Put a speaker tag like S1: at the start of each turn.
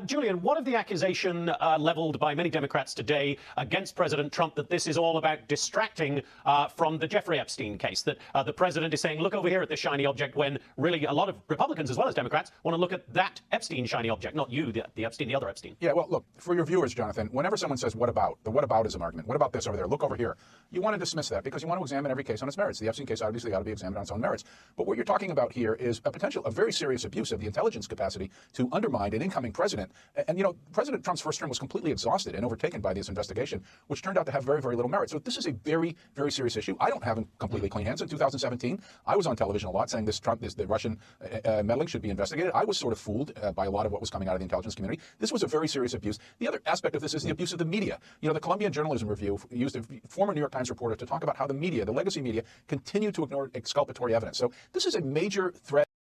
S1: Julian, one of the accusations leveled by many Democrats today against President Trump that this is all about distracting from the Jeffrey Epstein case, that the president is saying, look over here at this shiny object, when really a lot of Republicans as well as Democrats want to look at that Epstein shiny object, not you, the Epstein, the other Epstein.
S2: Yeah, well, look, for your viewers, Jonathan, whenever someone says, what about, the whataboutism argument, what about this over there, look over here, you want to dismiss that because you want to examine every case on its merits. The Epstein case obviously ought to be examined on its own merits. But what you're talking about here is a very serious abuse of the intelligence capacity to undermine an incoming president. And you know, President Trump's first term was completely exhausted and overtaken by this investigation, which turned out to have very, very little merit. So this is a very, very serious issue. I don't have completely clean hands. In 2017, I was on television a lot saying the Russian meddling should be investigated. I was sort of fooled by a lot of what was coming out of the intelligence community. This was a very serious abuse. The other aspect of this is the abuse of the media. You know, the Columbia Journalism Review used a former New York Times reporter to talk about how the media, the legacy media, continue to ignore exculpatory evidence. So this is a major threat.